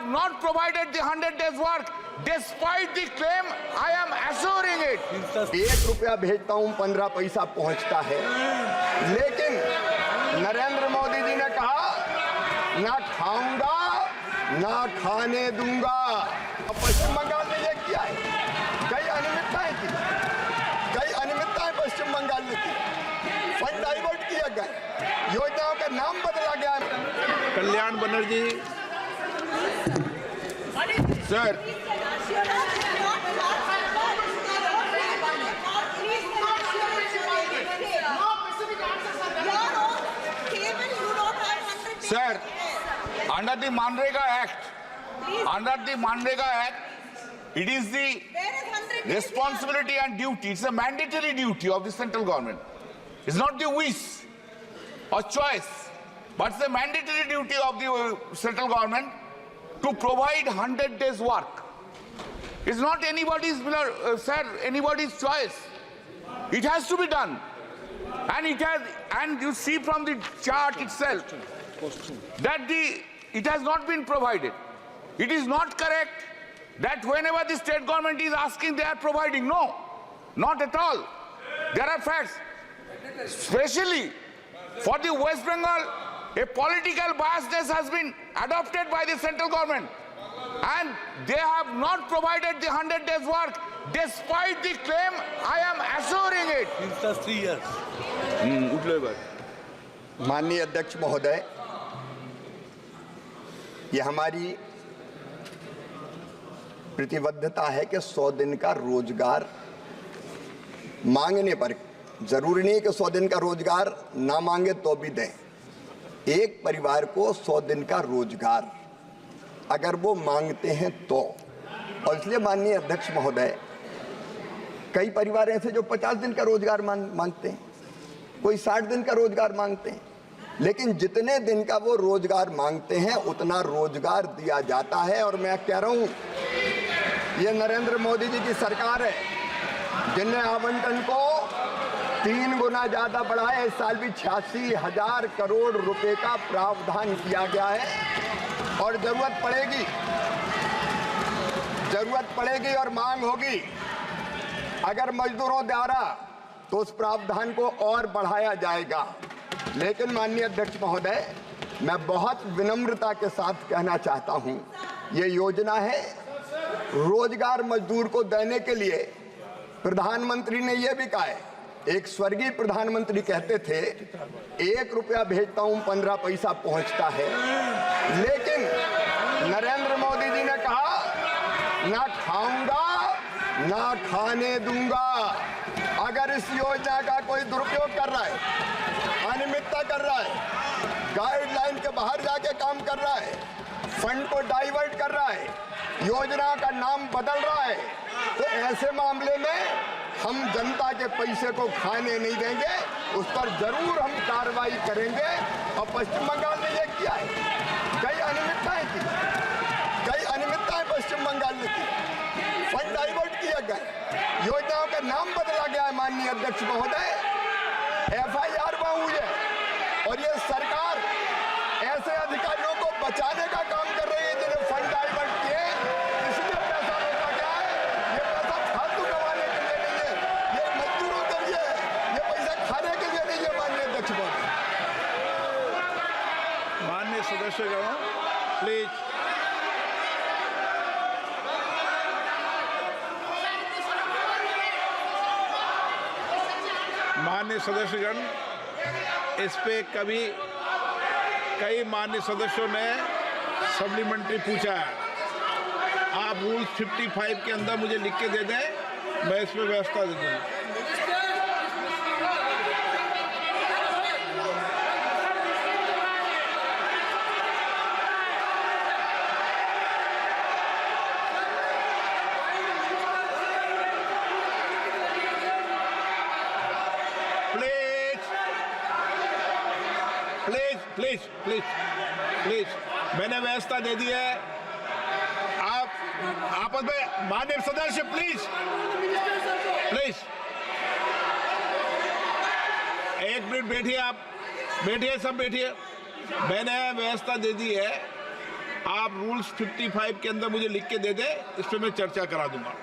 have not provided the 100 days work. Despite the claim, I am assuring it. 1 रुपया भेजता हूं 15 पैसा पहुंचता है, लेकिन नरेंद्र मोदी जी ने कहा ना खाऊंगा ना खाने दूंगा। पश्चिम बंगाल ने यह किया है, कई अनियमितताएं की, कई अनियमितताएं पश्चिम बंगाल ने की, फंड डाइवर्ट किया गया, योजनाओं का नाम बदला गया। Kalyan Banerjee sir, Sir, under the Manrega Act, it is the responsibility and duty, it's a mandatory duty of the central government. It's not the wish or choice, but it's a mandatory duty of the central government to provide 100 days work. It's not anybody's, anybody's choice. It has to be done. And you see from the chart itself that it has not been provided. It is not correct that whenever the state government is asking, they are providing. No, not at all. There are facts. Especially for the West Bengal, a political biasness has been adopted by the central government, and they have not provided the 100 days work. Despite the claim, I am assuring it. Since 3 years. माननीय अध्यक्ष महोदय, ये हमारी प्रतिबद्धता है कि 100 दिन का रोजगार मांगने पर, जरूरी नहीं कि 100 दिन का रोजगार ना मांगे तो भी दें, एक परिवार को 100 दिन का रोजगार अगर वो मांगते हैं तो। और इसलिए माननीय अध्यक्ष महोदय, कई परिवार ऐसे जो 50 दिन का रोजगार मांगते हैं, कोई 60 दिन का रोजगार मांगते हैं, लेकिन जितने दिन का वो रोजगार मांगते हैं उतना रोजगार दिया जाता है। और मैं कह रहा हूं, ये नरेंद्र मोदी जी की सरकार है जिनने आवंटन को 3 गुना ज्यादा बढ़ाया। इस साल भी 86,000 करोड़ रुपए का प्रावधान किया गया है, और जरूरत पड़ेगी और मांग होगी अगर मजदूरों द्वारा, तो उस प्रावधान को और बढ़ाया जाएगा। लेकिन माननीय अध्यक्ष महोदय, मैं बहुत विनम्रता के साथ कहना चाहता हूं, ये योजना है रोजगार मजदूर को देने के लिए। प्रधानमंत्री ने यह भी कहा है, एक स्वर्गीय प्रधानमंत्री कहते थे 1 रुपया भेजता हूं 15 पैसा पहुंचता है, लेकिन नरेंद्र मोदी जी ने कहा ना खाऊंगा ना खाने दूंगा। अगर इस योजना का कोई दुरुपयोग कर रहा है, अनियमितता कर रहा है, गाइडलाइन के बाहर जाके काम कर रहा है, फंड को डाइवर्ट कर रहा है, योजना का नाम बदल रहा है, तो ऐसे मामले में हम जनता के पैसे को खाने नहीं देंगे, उस पर जरूर हम कार्रवाई करेंगे। और पश्चिम बंगाल ने यह किया है, कई अनियमितताएं की, कई अनियमितताएं पश्चिम बंगाल ने की, फंड डाइवर्ट किया गया, योजनाओं का नाम बदला गया है। माननीय अध्यक्ष महोदय, FIR हुई है, और ये सरकार ऐसे अधिकारियों को बचाने का काम कर रही है जिन्हें फंड डाइवर्ट किए, इसलिए पैसा रोका गया है। ये पैसा फालतू कमाने के लिए नहीं है, ये मजदूरों के लिए है, ये पैसा खाने के लिए नहीं है। माननीय अध्यक्ष महोदय, माननीय सदस्यगण प्लीज। माननीय सदस्यगण, इस पे कई माननीय सदस्यों ने सप्लीमेंट्री पूछा है। आप रूल 55 के अंदर मुझे लिख के दे दें, मैं इस पे व्यवस्था दे दूंगा। प्लीज मैंने व्यवस्था दे दी है। आप आपस में माननीय सदस्य प्लीज 1 मिनट बैठिए, आप बैठिए, सब बैठिए। मैंने व्यवस्था दे दी है आप रूल्स 55 के अंदर मुझे लिख के दे दे, इस पे मैं चर्चा करा दूंगा।